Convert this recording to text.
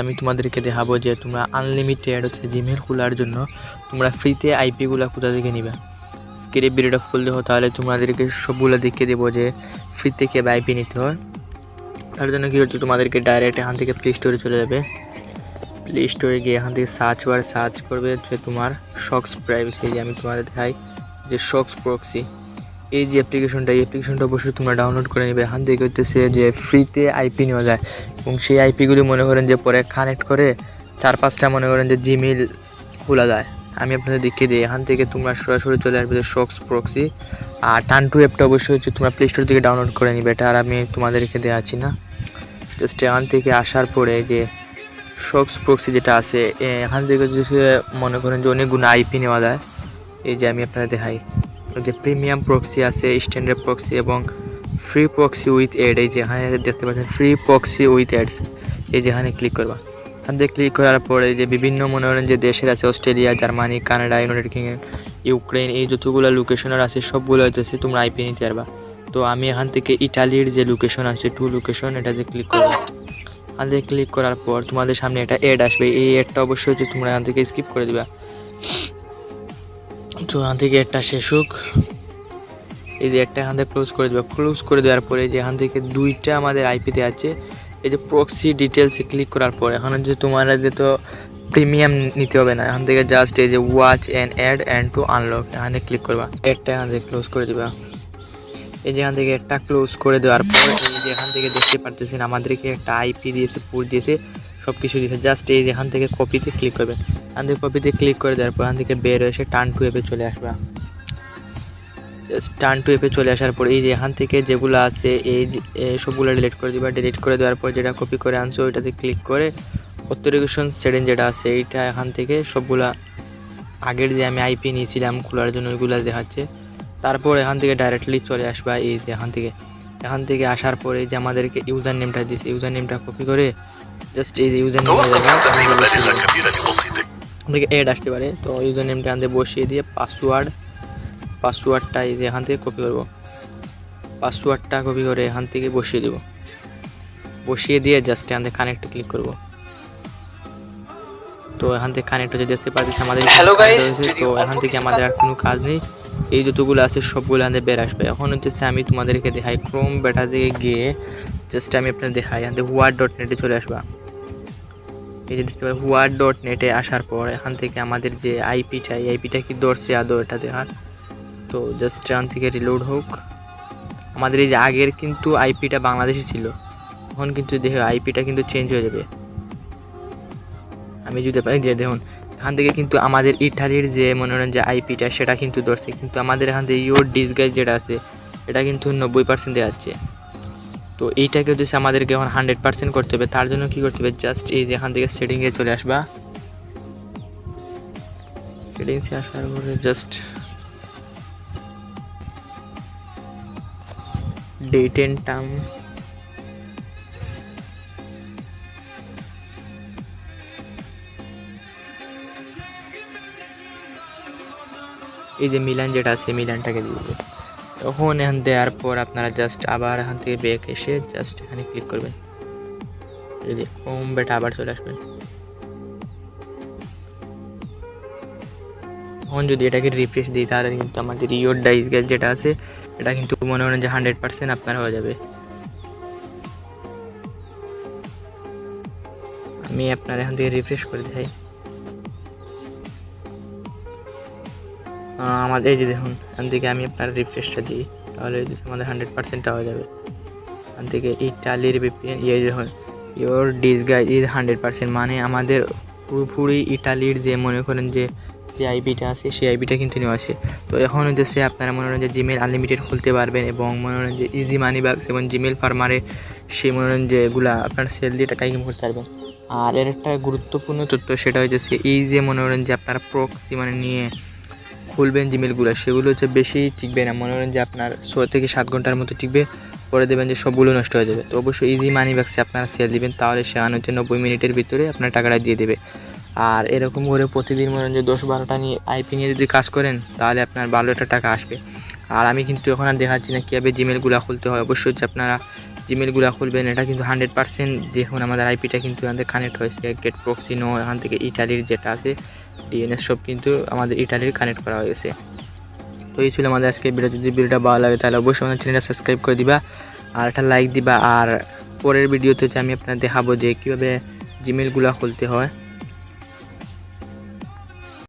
আমি তোমাদেরকে দেখাবো যে তোমরা আনলিমিটেড হচ্ছে জিমেল খোলার জন্য তোমরা ফ্রিতে আইপিগুলো কোথা থেকে নিবে। স্ক্রিপ্ট ভিডিওটা ফুল দেখো, তাহলে তোমাদেরকে সবগুলো দেখিয়ে দেবো যে ফ্রিতে কীভাবে আইপি নিতে হয়। তার জন্য কী হচ্ছে, তোমাদেরকে ডাইরেক্ট এখান থেকে প্লে স্টোরে চলে যাবে। প্লে স্টোরে গিয়ে এখান থেকে সার্চ করবে যে তোমার শক্স প্রাইভেসি। যে আমি তোমাদের দেখাই যে শক্স প্রক্সি, এই যে অ্যাপ্লিকেশনটা অবশ্যই তোমরা ডাউনলোড করে নেবে। এখান থেকে হচ্ছে যে ফ্রিতে আইপি নেওয়া যায় এবং সেই আইপিগুলি মনে করেন যে পরে কানেক্ট করে 4-5টা মনে করেন যে জিমেল খোলা যায়। আমি আপনাদের দেখিয়ে দিই। এখান থেকে তোমরা সরাসরি চলে আসবে যে শক্স প্রক্সি, আর টান2 অ্যাপটা অবশ্যই হচ্ছে তোমরা প্লে স্টোর থেকে ডাউনলোড করে নিবে। এটা আর আমি তোমাদেরকে দেখাচ্ছি না। জাস্ট এখান থেকে আসার পরে যে শক্স প্রক্সি যেটা আছে, এখান থেকে যদি মনে করেন যে অনেকগুলো আইপি নেওয়া যায়। এই যে আমি আপনাদের দেখাই যে প্রিমিয়াম প্রক্সি আছে, স্ট্যান্ডার্ড প্রক্সি এবং ফ্রি প্রক্সি উইথ অ্যাড। এই যেখানে দেখতে পাচ্ছেন ফ্রি প্রক্সি উইথ অ্যাডস, এই যেখানে ক্লিক করবা। এখান থেকে ক্লিক করার পরে যে বিভিন্ন মনে করেন যে দেশের আছে, Australia, Germany, Canada, United kingdom, Ukraine, এই যতগুলো লোকেশনের আছে সবগুলো হচ্ছে তোমরা আইপি নিতে পারবা। তো আমি এখান থেকে ইটালির যে লোকেশন আছে 2 লোকেশন, এটাতে ক্লিক করবো। এখান থেকে ক্লিক করার পর তোমাদের সামনে একটা অ্যাড আসবে। এই অ্যাডটা অবশ্যই হচ্ছে তোমরা এখান থেকে স্কিপ করে দিবা। তো এখান থেকে একটা শেষ হোক, এই যে একটা এখান থেকে ক্লোজ করে দেবে। ক্লোজ করে দেওয়ার পরে যে এখান থেকে 2টা আমাদের আইপিতে আছে, এই যে প্রক্সি ডিটেলসে ক্লিক করার পর এখানে যে তোমার যে তো প্রিমিয়াম নিতে হবে না। এখান থেকে জাস্ট এই যে watch and ad and to unlock, এখানে ক্লিক করবা। একটা এখান থেকে ক্লোজ করে দিবা। এই যে এখান থেকে একটা ক্লোজ করে দেওয়ার পর এই যে এখান থেকে দেখতে পারতেছেন আমাদেরকে একটা আইপি দিয়েছে, পুট দিয়েছে, সব কিছু দিয়েছে। জাস্ট এই যে এখান থেকে কপিতে ক্লিক করবেন। এখান থেকে কপিতে ক্লিক করে দেওয়ার পর এখান থেকে বের এসে টান2 অ্যাপে চলে আসবা। জাস্ট টান2 অ্যাপে চলে আসার পর এই যে এখান থেকে যেগুলো আছে এই সবগুলো ডিলিট করে দিবা। ডিলিট করে দেওয়ার পর যেটা কপি করে আনছো ওইটাতে ক্লিক করে অথেন্টিকেশন সেটিং যেটা আছে এইটা এখান থেকে সবগুলা আগের যে আমি আইপি নিয়েছিলাম খোলার জন্য ওইগুলো দেখাচ্ছে। তারপর এখান থেকে ডাইরেক্টলি চলে আসবা। এই যে এখান থেকে আসার পরে যে আমাদেরকে ইউজার নেমটা দিয়েছে, ইউজার নেমটা কপি করে জাস্ট এই যে ইউজার নেমের জায়গায় থেকে অ্যাড আসতে পারে। তো ইউজার নেমটা এখান থেকে বসিয়ে দিয়ে পাসওয়ার্ডটা এই যে এখান থেকে কপি করব। পাসওয়ার্ডটা কপি করে এখান থেকে বসিয়ে দেব। বসিয়ে দিয়ে জাস্ট এখান থেকে কানেক্টে ক্লিক করব। তো এখান থেকে কানেক্ট হয়ে দেখতে পাচ্ছি আমাদের হ্যালো গাইস। তো এখান থেকে আমাদের আর কোনো কাজ নেই, এই যতগুলো আছে সবগুলো এখান থেকে বের আসবে। এখন হচ্ছে আমি তোমাদেরকে দেখাই ক্রোম বেটা থেকে গিয়ে জাস্ট আমি আপনাদের দেখাই এখান থেকে word.net-এ চলে আসবা। এই যে দেখতে পাই word.net-এ আসার পর এখান থেকে আমাদের যে আইপিটা, এই আইপিটা কি ধরছে আদৌ এটা দেখার। তো জাস্ট এখান থেকে রিলোড হোক। আমাদের এই যে আগের কিন্তু আইপিটা বাংলাদেশি ছিল, এখন কিন্তু দেখো আইপিটা কিন্তু চেঞ্জ হয়ে যাবে। আমি যদি পাই যে দেখুন এখান থেকে কিন্তু আমাদের ইটালির যে মনোরঞ্জন যে আইপিটা সেটা কিন্তু ধরছে, কিন্তু আমাদের এখান থেকে ইওর ডিসগাইজ যেটা আছে এটা কিন্তু 90% যাচ্ছে। তো এইটাকে হচ্ছে আমাদেরকে এখন 100% করতে হবে। তার জন্য কী করতে হবে, জাস্ট এই যে এখান থেকে সেটিংয়ে চলে আসবা। সেটিংসে আসার পরে জাস্ট ডেট এন্ড টাইম, এই যে মিলান যেটা আছে মিলানটাকে দিয়ে দেবে। তখন এখান দেওয়ার পর আপনারা জাস্ট আবার এখান থেকে ব্যাক এসে জাস্ট এখানে ক্লিক করবেন। এই যে হোম বেটা আবার চলে আসবেন। এখন যদি এটাকে রিফ্রেশ দিই তাহলে কিন্তু আমাদের ইওর ডাইস গ্যাস যেটা আছে এটা কিন্তু মনে হয় যে 100% আপনার হয়ে যাবে। আমি আপনার এখান থেকে রিফ্রেশ করে দেখাই। আমাদের এই যে দেখুন এখান থেকে আমি আপনার রিফ্রেশটা দিই, তাহলে আমাদের 100%টা হয়ে যাবে। এখান থেকে ইটালির ভিপিএন ইয়ে দেখুন ইওর ডিসগাইজ ইজ 100%, মানে আমাদের পুরোপুরি ইটালির যে মনে করেন যে আইপিটা আছে সেই আইপিটা কিন্তু নেওয়া আছে। তো এখন হচ্ছে আপনারা মনে করেন যে জিমেল আনলিমিটেড খুলতে পারবেন এবং মনে করেন যে ইজি মানি বাক্স এবং জিমেল ফার্মারে সেই মনে করেন যেগুলো আপনার সেল দিয়ে টাকা ইনকাম করতে পারবেন। আর এর একটা গুরুত্বপূর্ণ তথ্য সেটা হচ্ছে এই যে মনে করেন যে আপনারা প্রক্সি মানে নিয়ে খুলবেন জিমেলগুলো, সেগুলো হচ্ছে বেশি টিকবে না, মনে করেন যে আপনার 6 থেকে 7 ঘন্টার মতো টিকবে, পরে দেবেন যে সবগুলো নষ্ট হয়ে যাবে। তো অবশ্যই ইজি মানি বাক্সে আপনারা সেল দিবেন, তাহলে সেখানে হচ্ছে 90 মিনিটের ভিতরে আপনার টাকাটা দিয়ে দেবে। আর এরকম করে প্রতিদিন মনে করেন যে 10-12টা নিয়ে আইপি নিয়ে যদি কাজ করেন তাহলে আপনার ভালো একটা টাকা আসবে। আর আমি কিন্তু এখন আর দেখাচ্ছি না কীভাবে জিমেলগুলো খুলতে হয়, অবশ্যই হচ্ছে আপনারা জিমেলগুলো খুলবেন, এটা কিন্তু 100% দেখুন আমাদের আইপিটা কিন্তু এখান থেকে কানেক্ট হয়েছে গেট প্রক্সি নো, এখান থেকে ইটালির যেটা আছে ডিএনএস সব কিন্তু আমাদের ইটালির কানেক্ট করা হয়েছে। তো এই ছিল আমাদের আজকে ভিডিও। যদি ভিডিওটা ভালো লাগে তাহলে অবশ্যই আমাদের চ্যানেলটা সাবস্ক্রাইব করে দিবা আর একটা লাইক দিবা। আর পরের ভিডিওতে আমি আপনার দেখাবো যে কীভাবে জিমেলগুলো খুলতে হয়।